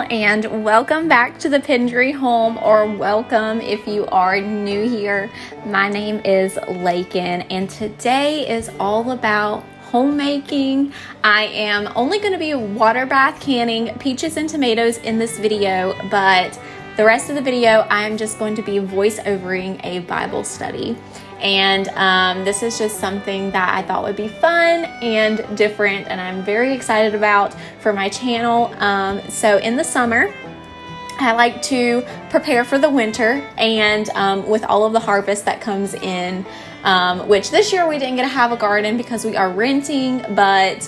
all, and welcome back to the Pendryhome, or welcome if you are new here. My name is Lakin, and today is all about homemaking. I am only going to be water bath canning peaches and tomatoes in this video, but the rest of the video I am just going to be voice-overing a Bible study. And this is just something that I thought would be fun and different, and I'm very excited about for my channel. So in the summer, I like to prepare for the winter, and with all of the harvest that comes in, which this year we didn't get to have a garden because we are renting, but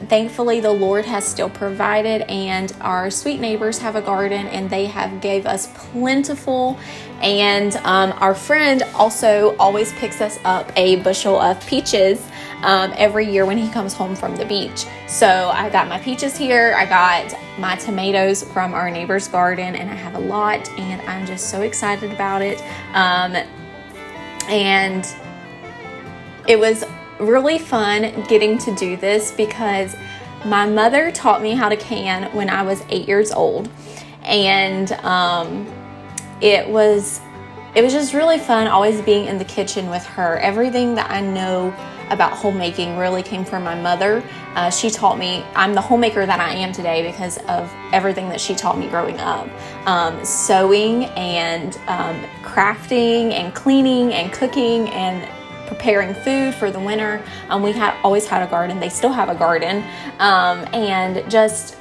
thankfully the Lord has still provided, and our sweet neighbors have a garden and they have gave us plentiful, and our friend also always picks us up a bushel of peaches every year when he comes home from the beach. So I got my peaches here, I got my tomatoes from our neighbor's garden, and I have a lot, and I'm just so excited about it. And it was really fun getting to do this because my mother taught me how to can when I was 8 years old, and it was just really fun always being in the kitchen with her. Everything that I know about homemaking really came from my mother. She taught me, I'm the homemaker that I am today because of everything that she taught me growing up. Sewing and crafting and cleaning and cooking and preparing food for the winter. We always had a garden. They still have a garden. And just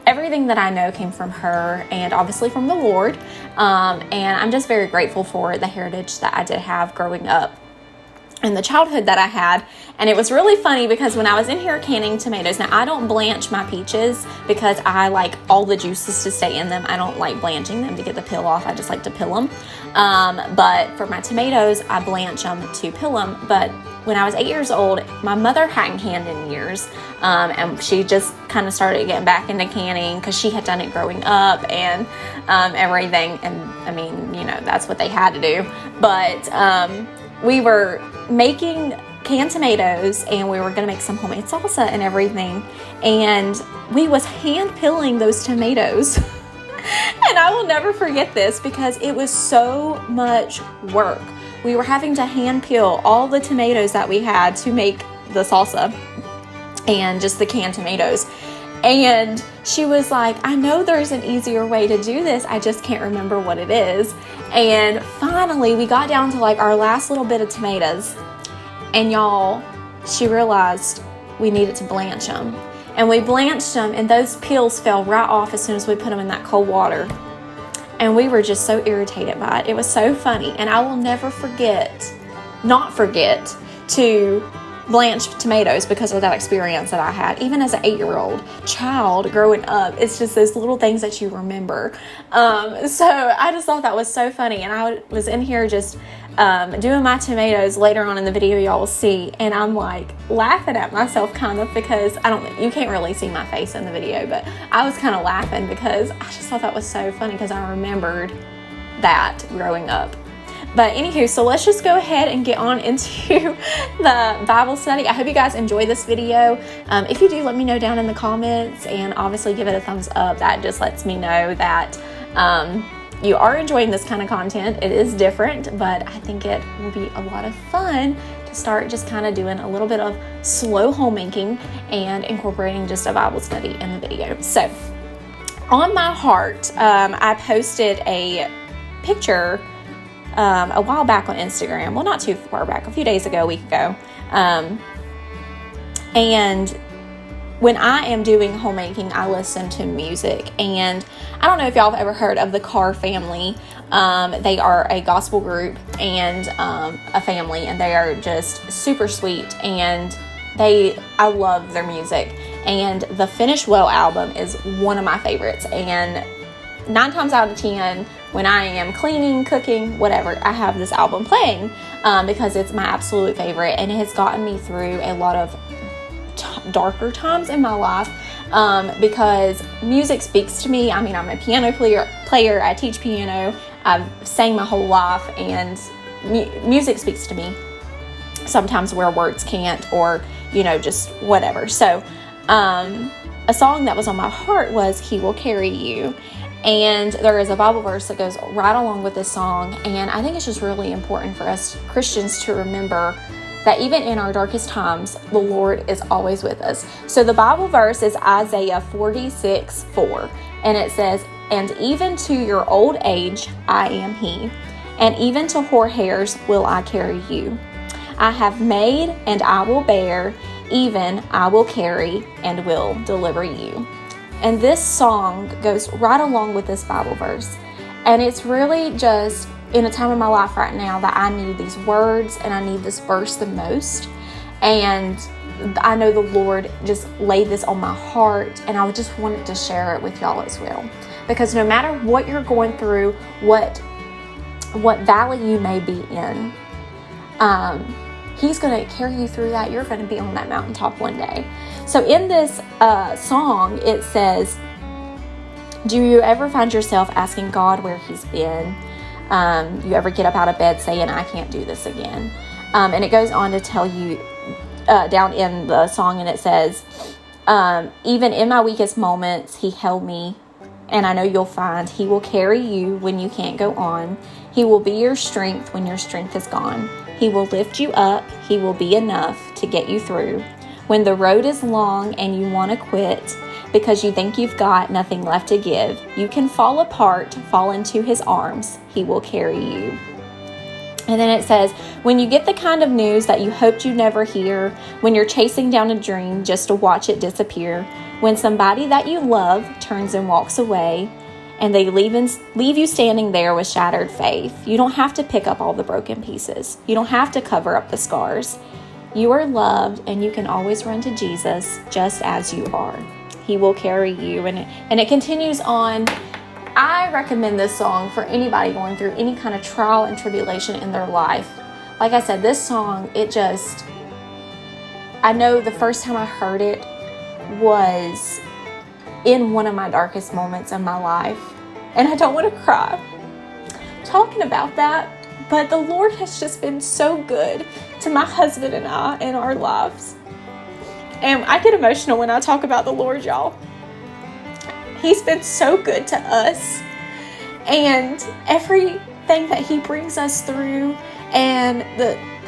everything that I know came from her, and obviously from the Lord. And I'm just very grateful for the heritage that I did have growing up and the childhood that I had. And it was really funny because when I was in here canning tomatoes, now I don't blanch my peaches because I like all the juices to stay in them. I don't like blanching them to get the peel off. I just like to peel them. But for my tomatoes, I blanch them to peel them. But when I was 8 years old, my mother hadn't canned in years. And she just kind of started getting back into canning because she had done it growing up and everything. And I mean, you know, that's what they had to do. But we were making canned tomatoes, and we were going to make some homemade salsa and everything, and we was hand peeling those tomatoes. And I will never forget this because it was so much work. We were having to hand peel all the tomatoes that we had to make the salsa and just the canned tomatoes. And she was like, I know there's an easier way to do this, I just can't remember what it is. And finally we got down to like our last little bit of tomatoes, and y'all, she realized we needed to blanch them. And we blanched them, and those peels fell right off as soon as we put them in that cold water. And we were just so irritated by it. It was so funny, and I will never not forget to blanch tomatoes because of that experience that I had, even as an 8-year-old child growing up. It's just those little things that you remember. So I just thought that was so funny, and I was in here just doing my tomatoes. Later on in the video y'all will see, and I'm like laughing at myself kind of because you can't really see my face in the video, but I was kind of laughing because I just thought that was so funny because I remembered that growing up. But anywho, so let's just go ahead and get on into the Bible study. I hope you guys enjoy this video. If you do, let me know down in the comments, and obviously give it a thumbs up. That just lets me know that you are enjoying this kind of content. It is different, but I think it will be a lot of fun to start just kind of doing a little bit of slow homemaking and incorporating just a Bible study in the video. So on my heart, I posted a picture a while back on Instagram. Well, not too far back, a few days ago, a week ago. And when I am doing homemaking, I listen to music. And I don't know if y'all have ever heard of the Carr family. They are a gospel group and a family, and they are just super sweet. And I love their music. And the Finish Well album is one of my favorites. And 9 times out of 10, when I am cleaning, cooking, whatever, I have this album playing because it's my absolute favorite, and it has gotten me through a lot of darker times in my life because music speaks to me. I mean, I'm a piano player. I teach piano. I've sang my whole life, and music speaks to me sometimes where words can't, or, you know, just whatever. So a song that was on my heart was He Will Carry You. And there is a Bible verse that goes right along with this song. And I think it's just really important for us Christians to remember that even in our darkest times, the Lord is always with us. So the Bible verse is Isaiah 46:4. And it says, "And even to your old age, I am He. And even to hoar hairs will I carry you. I have made and I will bear, even I will carry and will deliver you." And this song goes right along with this Bible verse. And it's really just in a time in my life right now that I need these words and I need this verse the most. And I know the Lord just laid this on my heart, and I just wanted to share it with y'all as well. Because no matter what you're going through, what valley you may be in, He's going to carry you through that. You're going to be on that mountaintop one day. So in this song, it says, do you ever find yourself asking God where He's been? You ever get up out of bed saying, I can't do this again? And it goes on to tell you down in the song, and it says, even in my weakest moments, He held me. And I know you'll find He will carry you when you can't go on. He will be your strength when your strength is gone. He will lift you up. He will be enough to get you through. When the road is long and you want to quit because you think you've got nothing left to give, you can fall apart, fall into His arms. He will carry you. And then it says, when you get the kind of news that you hoped you'd never hear, when you're chasing down a dream just to watch it disappear, when somebody that you love turns and walks away, and they leave you standing there with shattered faith, you don't have to pick up all the broken pieces. You don't have to cover up the scars. You are loved, and you can always run to Jesus just as you are. He will carry you. And it continues on. I recommend this song for anybody going through any kind of trial and tribulation in their life. Like I said, this song, I know the first time I heard it was in one of my darkest moments in my life. And I don't want to cry talking about that, but the Lord has just been so good to my husband and I in our lives. And I get emotional when I talk about the Lord, y'all. He's been so good to us. And everything that He brings us through, and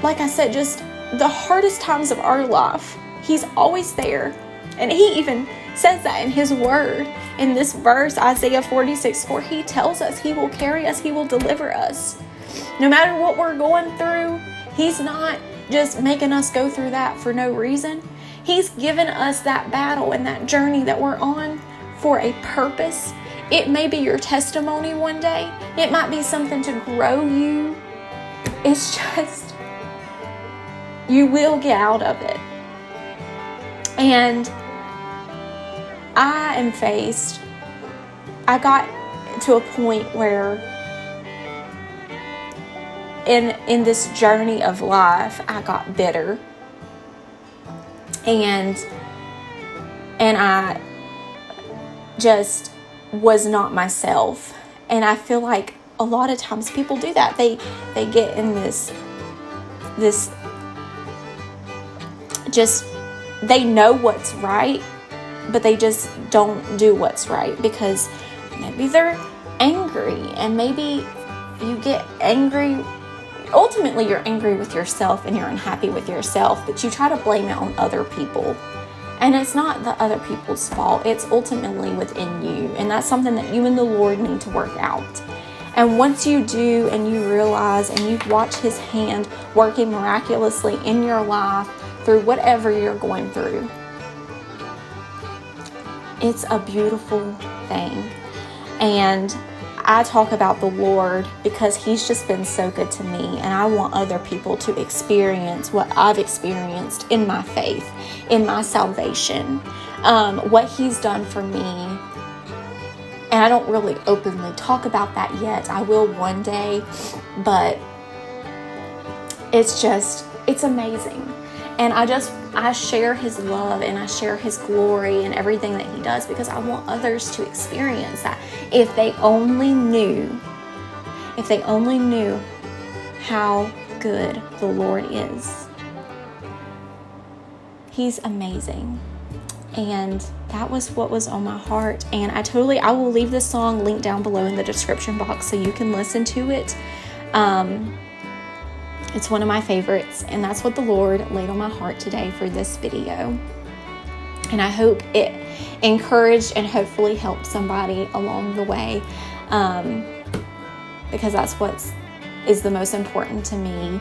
like I said, just the hardest times of our life, He's always there. And He even says that in His word. In this verse, Isaiah 46:4, He tells us He will carry us, He will deliver us. No matter what we're going through, He's not just making us go through that for no reason. He's given us that battle and that journey that we're on for a purpose. It may be your testimony one day. It might be something to grow you. It's just, you will get out of it. And I got to a point where in this journey of life, I got bitter. And I just was not myself. And I feel like a lot of times people do that. They get in this just, they know what's right, but they just don't do what's right because maybe they're angry, and maybe you get angry. Ultimately, you're angry with yourself and you're unhappy with yourself, but you try to blame it on other people. And it's not the other people's fault. It's ultimately within you. And that's something that you and the Lord need to work out. And once you do, and you realize and you watch His hand working miraculously in your life through whatever you're going through, it's a beautiful thing. And I talk about the Lord because He's just been so good to me, and I want other people to experience what I've experienced in my faith, in my salvation, what He's done for me. And I don't really openly talk about that yet. I will one day, but it's amazing. And I share His love, and I share His glory and everything that He does because I want others to experience that. If they only knew how good the Lord is. He's amazing. And that was what was on my heart. And I will leave this song linked down below in the description box so you can listen to it. It's one of my favorites, and that's what the Lord laid on my heart today for this video. And I hope it encouraged and hopefully helped somebody along the way, because that's what is the most important to me,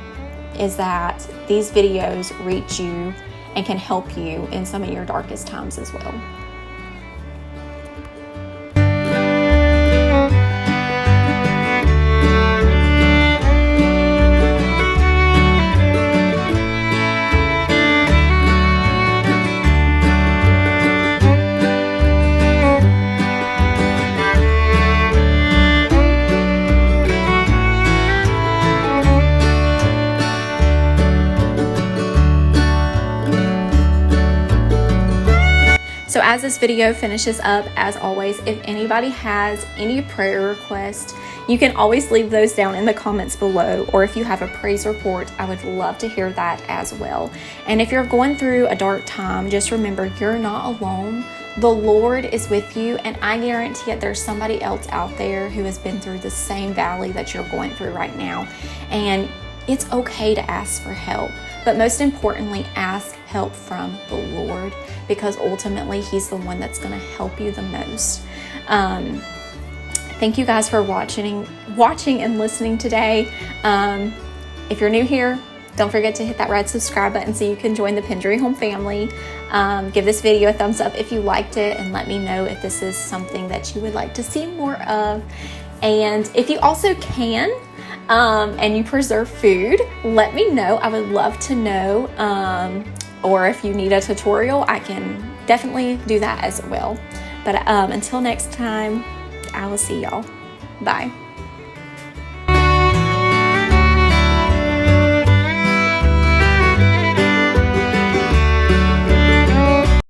is that these videos reach you and can help you in some of your darkest times as well. So as this video finishes up, as always, if anybody has any prayer requests, you can always leave those down in the comments below, or if you have a praise report, I would love to hear that as well. And if you're going through a dark time, just remember you're not alone. The Lord is with you, and I guarantee that there's somebody else out there who has been through the same valley that you're going through right now. And it's okay to ask for help, but most importantly, ask help from the Lord, because ultimately He's the one that's going to help you the most. Thank you guys for watching and listening today. If you're new here, don't forget to hit that red subscribe button so you can join the thependryhome family. Give this video a thumbs up if you liked it, and let me know if this is something that you would like to see more of. And if you also can, and you preserve food, let me know. I would love to know. Or if you need a tutorial, I can definitely do that as well. But until next time, I will see y'all. Bye.